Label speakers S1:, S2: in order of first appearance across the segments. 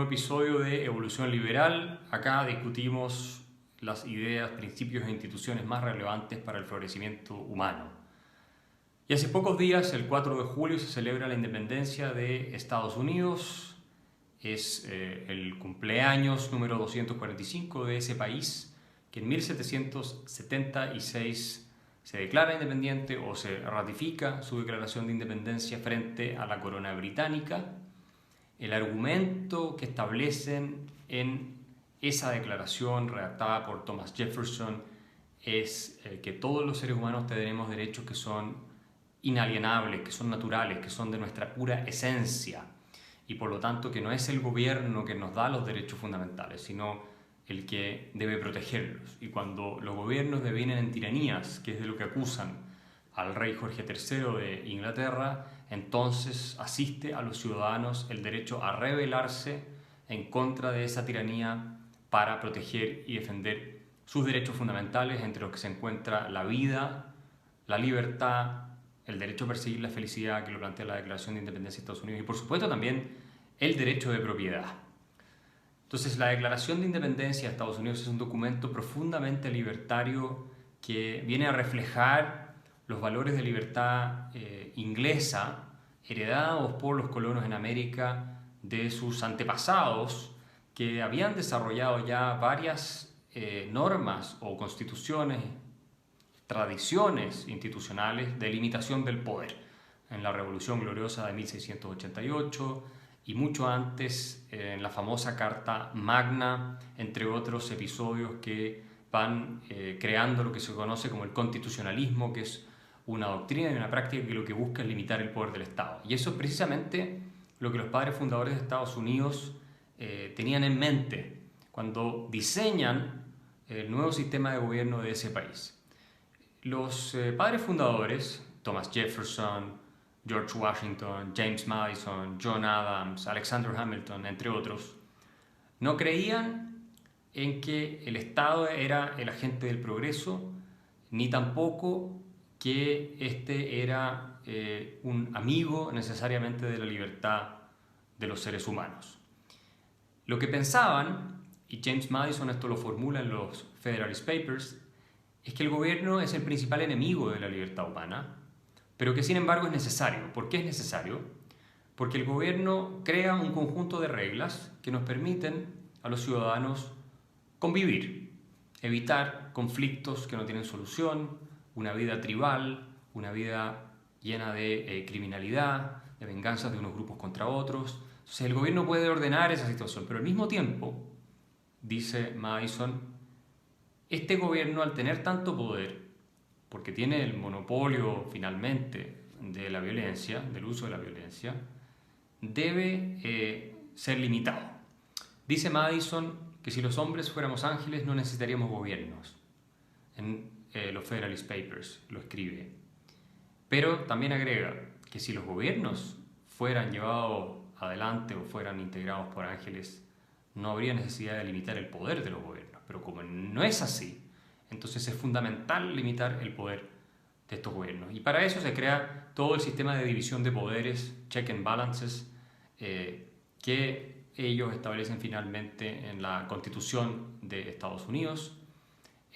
S1: nuevo episodio de Evolución Liberal. Acá discutimos las ideas, principios e instituciones más relevantes para el florecimiento humano. Y hace pocos días, el 4 de julio, se celebra la independencia de Estados Unidos. Es el cumpleaños número 245 de ese país, que en 1776 se declara independiente o se ratifica su declaración de independencia frente a la corona británica. El argumento que establecen en esa declaración redactada por Thomas Jefferson es que todos los seres humanos tenemos derechos que son inalienables, que son naturales, que son de nuestra pura esencia, y por lo tanto que no es el gobierno que nos da los derechos fundamentales, sino el que debe protegerlos. Y cuando los gobiernos devienen en tiranías, que es de lo que acusan al rey Jorge III de Inglaterra, entonces asiste a los ciudadanos el derecho a rebelarse en contra de esa tiranía para proteger y defender sus derechos fundamentales, entre los que se encuentra la vida, la libertad, el derecho a perseguir la felicidad, que lo plantea la Declaración de Independencia de Estados Unidos, y por supuesto también el derecho de propiedad. Entonces, la Declaración de Independencia de Estados Unidos es un documento profundamente libertario que viene a reflejar los valores de libertad inglesa heredados por los colonos en América de sus antepasados, que habían desarrollado ya varias normas o constituciones, tradiciones institucionales de limitación del poder en la Revolución Gloriosa de 1688 y mucho antes en la famosa Carta Magna, entre otros episodios que van creando lo que se conoce como el constitucionalismo, que es una doctrina y una práctica que lo que busca es limitar el poder del Estado. Y eso es precisamente lo que los padres fundadores de Estados Unidos tenían en mente cuando diseñan el nuevo sistema de gobierno de ese país. Los padres fundadores, Thomas Jefferson, George Washington, James Madison, John Adams, Alexander Hamilton, entre otros, no creían en que el Estado era el agente del progreso, ni tampoco que este era un amigo necesariamente de la libertad de los seres humanos. Lo que pensaban, y James Madison esto lo formula en los Federalist Papers, es que el gobierno es el principal enemigo de la libertad humana, pero que sin embargo es necesario. ¿Por qué es necesario? Porque el gobierno crea un conjunto de reglas que nos permiten a los ciudadanos convivir, evitar conflictos que no tienen solución, una vida tribal, una vida llena de criminalidad, de venganzas de unos grupos contra otros. Entonces el gobierno puede ordenar esa situación, pero al mismo tiempo, dice Madison, este gobierno, al tener tanto poder, porque tiene el monopolio finalmente de la violencia, del uso de la violencia, debe ser limitado. Dice Madison que si los hombres fuéramos ángeles no necesitaríamos gobiernos. En los Federalist Papers lo escribe. Pero también agrega que si los gobiernos fueran llevados adelante o fueran integrados por ángeles, no habría necesidad de limitar el poder de los gobiernos. Pero como no es así, entonces es fundamental limitar el poder de estos gobiernos. Y para eso se crea todo el sistema de división de poderes, check and balances, que ellos establecen finalmente en la Constitución de Estados Unidos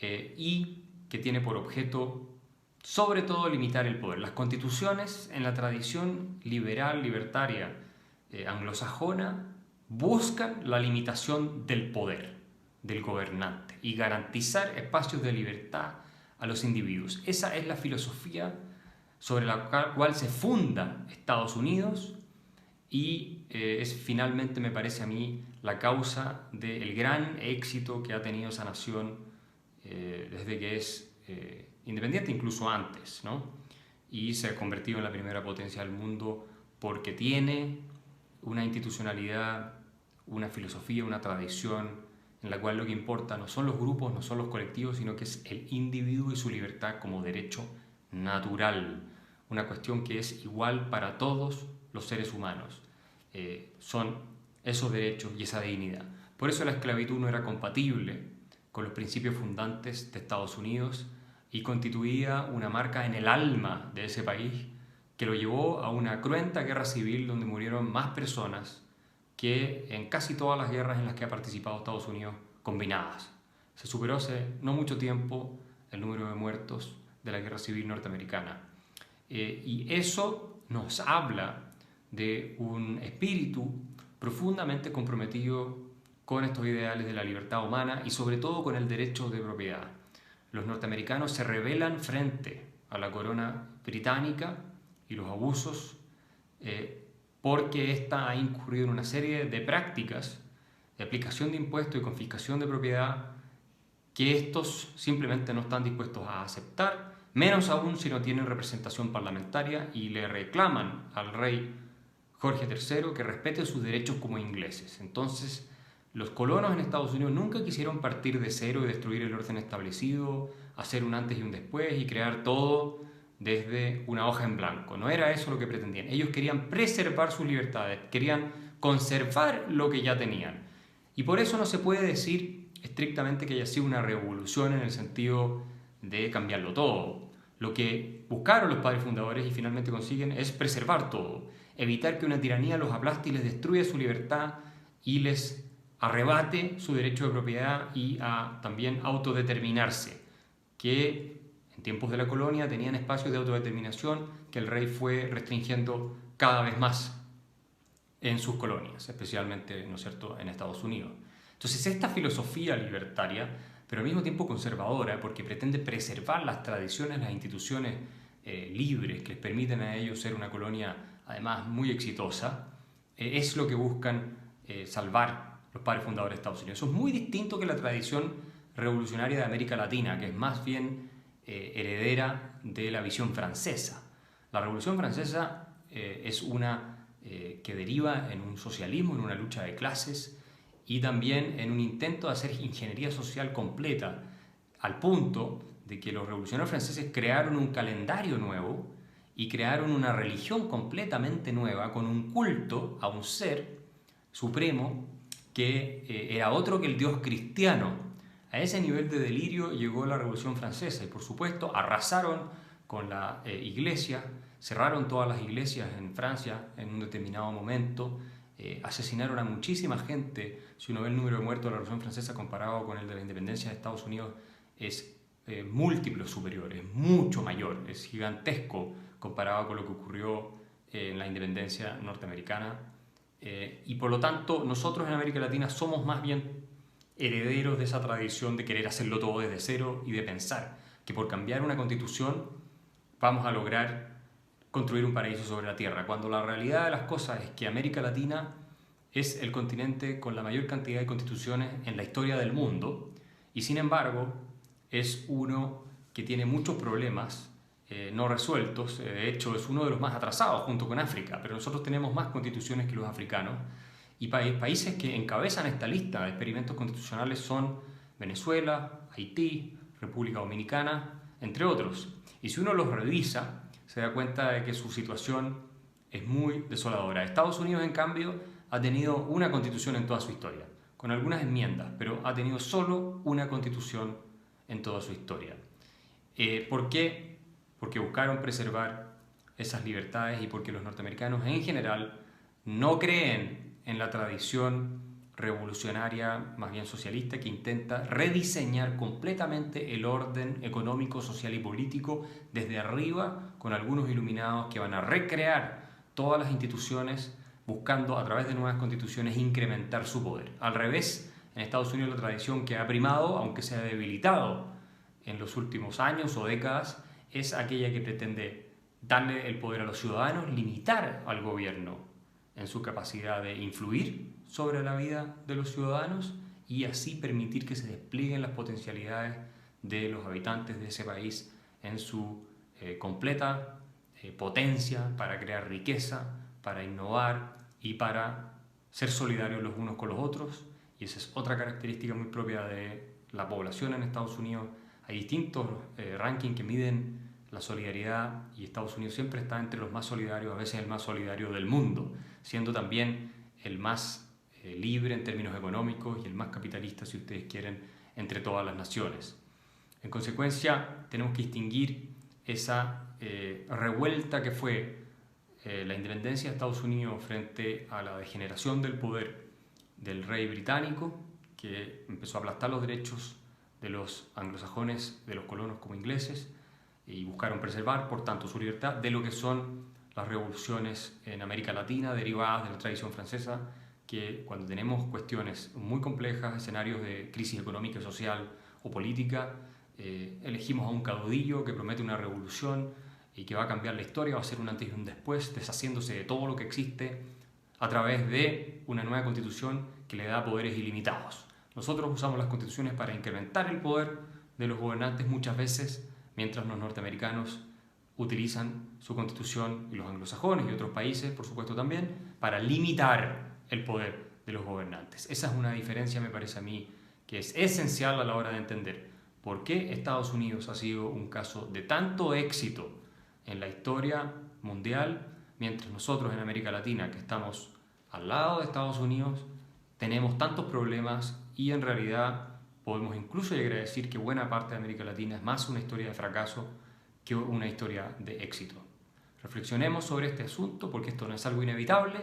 S1: y que tiene por objeto sobre todo limitar el poder. Las constituciones en la tradición liberal, libertaria, anglosajona, buscan la limitación del poder del gobernante y garantizar espacios de libertad a los individuos. Esa es la filosofía sobre la cual se funda Estados Unidos y es finalmente, me parece a mí, la causa del gran éxito que ha tenido esa nación desde que es independiente, incluso antes, ¿no? Y se ha convertido en la primera potencia del mundo porque tiene una institucionalidad, una filosofía, una tradición en la cual lo que importa no son los grupos, no son los colectivos, sino que es el individuo y su libertad como derecho natural, una cuestión que es igual para todos los seres humanos. Son esos derechos y esa dignidad. Por eso la esclavitud no era compatible con los principios fundantes de Estados Unidos y constituía una marca en el alma de ese país que lo llevó a una cruenta guerra civil donde murieron más personas que en casi todas las guerras en las que ha participado Estados Unidos combinadas. Se superó hace no mucho tiempo el número de muertos de la Guerra Civil Norteamericana. Y eso nos habla de un espíritu profundamente comprometido con estos ideales de la libertad humana y sobre todo con el derecho de propiedad. Los norteamericanos se rebelan frente a la corona británica y los abusos porque ésta ha incurrido en una serie de prácticas de aplicación de impuestos y confiscación de propiedad que estos simplemente no están dispuestos a aceptar, menos aún si no tienen representación parlamentaria, y le reclaman al rey Jorge III que respete sus derechos como ingleses. Entonces, los colonos en Estados Unidos nunca quisieron partir de cero y destruir el orden establecido, hacer un antes y un después y crear todo desde una hoja en blanco. No era eso lo que pretendían. Ellos querían preservar sus libertades, querían conservar lo que ya tenían. Y por eso no se puede decir estrictamente que haya sido una revolución en el sentido de cambiarlo todo. Lo que buscaron los padres fundadores y finalmente consiguen es preservar todo, evitar que una tiranía los aplaste y les destruya su libertad y les arrebate su derecho de propiedad y a también autodeterminarse, que en tiempos de la colonia tenían espacios de autodeterminación que el rey fue restringiendo cada vez más en sus colonias, especialmente, ¿no es cierto?, en Estados Unidos. Entonces, esta filosofía libertaria, pero al mismo tiempo conservadora, porque pretende preservar las tradiciones, las instituciones libres que les permiten a ellos ser una colonia, además, muy exitosa, es lo que buscan salvar los padres fundadores de Estados Unidos. Eso es muy distinto que la tradición revolucionaria de América Latina, que es más bien heredera de la visión francesa. La Revolución Francesa es una que deriva en un socialismo, en una lucha de clases y también en un intento de hacer ingeniería social completa, al punto de que los revolucionarios franceses crearon un calendario nuevo y crearon una religión completamente nueva con un culto a un ser supremo que era otro que el Dios cristiano. A ese nivel de delirio llegó la Revolución Francesa y, por supuesto, arrasaron con la iglesia, cerraron todas las iglesias en Francia en un determinado momento, asesinaron a muchísima gente. Si uno ve el número de muertos de la Revolución Francesa comparado con el de la independencia de Estados Unidos, es múltiplos superior, es mucho mayor, es gigantesco comparado con lo que ocurrió en la independencia norteamericana. Y por lo tanto, nosotros en América Latina somos más bien herederos de esa tradición de querer hacerlo todo desde cero y de pensar que por cambiar una constitución vamos a lograr construir un paraíso sobre la tierra, cuando la realidad de las cosas es que América Latina es el continente con la mayor cantidad de constituciones en la historia del mundo y sin embargo es uno que tiene muchos problemas no resueltos. De hecho es uno de los más atrasados junto con África, pero nosotros tenemos más constituciones que los africanos y países que encabezan esta lista de experimentos constitucionales son Venezuela, Haití, República Dominicana, entre otros. Y si uno los revisa, se da cuenta de que su situación es muy desoladora. Estados Unidos, en cambio, ha tenido una constitución en toda su historia, con algunas enmiendas, pero ha tenido solo una constitución en toda su historia. ¿Por qué? Porque buscaron preservar esas libertades y porque los norteamericanos en general no creen en la tradición revolucionaria, más bien socialista, que intenta rediseñar completamente el orden económico, social y político desde arriba, con algunos iluminados que van a recrear todas las instituciones buscando a través de nuevas constituciones incrementar su poder. Al revés, en Estados Unidos la tradición que ha primado, aunque se ha debilitado en los últimos años o décadas, es aquella que pretende darle el poder a los ciudadanos, limitar al gobierno en su capacidad de influir sobre la vida de los ciudadanos y así permitir que se desplieguen las potencialidades de los habitantes de ese país en su completa potencia para crear riqueza, para innovar y para ser solidarios los unos con los otros. Y esa es otra característica muy propia de la población en Estados Unidos. Hay distintos rankings que miden la solidaridad y Estados Unidos siempre está entre los más solidarios, a veces el más solidario del mundo, siendo también el más libre en términos económicos y el más capitalista, si ustedes quieren, entre todas las naciones. En consecuencia, tenemos que distinguir esa revuelta que fue la independencia de Estados Unidos frente a la degeneración del poder del rey británico, que empezó a aplastar los derechos de los anglosajones, de los colonos como ingleses, y buscaron preservar, por tanto, su libertad, de lo que son las revoluciones en América Latina derivadas de la tradición francesa, que cuando tenemos cuestiones muy complejas, escenarios de crisis económica, social o política, elegimos a un caudillo que promete una revolución y que va a cambiar la historia, va a ser un antes y un después, deshaciéndose de todo lo que existe a través de una nueva constitución que le da poderes ilimitados. Nosotros usamos las constituciones para incrementar el poder de los gobernantes muchas veces, mientras los norteamericanos utilizan su constitución, y los anglosajones y otros países, por supuesto también, para limitar el poder de los gobernantes. Esa es una diferencia, me parece a mí, que es esencial a la hora de entender por qué Estados Unidos ha sido un caso de tanto éxito en la historia mundial, mientras nosotros en América Latina, que estamos al lado de Estados Unidos, tenemos tantos problemas y en realidad podemos incluso llegar a decir que buena parte de América Latina es más una historia de fracaso que una historia de éxito. Reflexionemos sobre este asunto porque esto no es algo inevitable.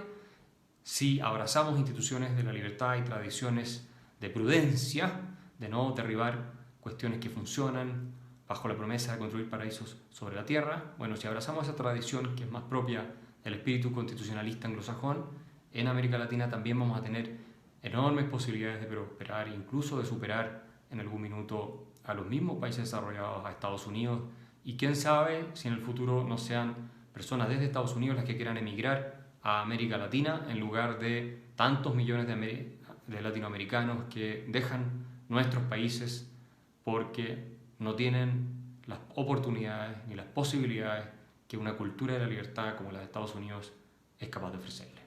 S1: Si abrazamos instituciones de la libertad y tradiciones de prudencia, de no derribar cuestiones que funcionan bajo la promesa de construir paraísos sobre la tierra, bueno, si abrazamos esa tradición que es más propia del espíritu constitucionalista anglosajón, en América Latina también vamos a tener enormes posibilidades de prosperar, incluso de superar en algún minuto a los mismos países desarrollados, a Estados Unidos, y quién sabe si en el futuro no sean personas desde Estados Unidos las que quieran emigrar a América Latina en lugar de tantos millones de latinoamericanos que dejan nuestros países porque no tienen las oportunidades ni las posibilidades que una cultura de la libertad como la de Estados Unidos es capaz de ofrecerles.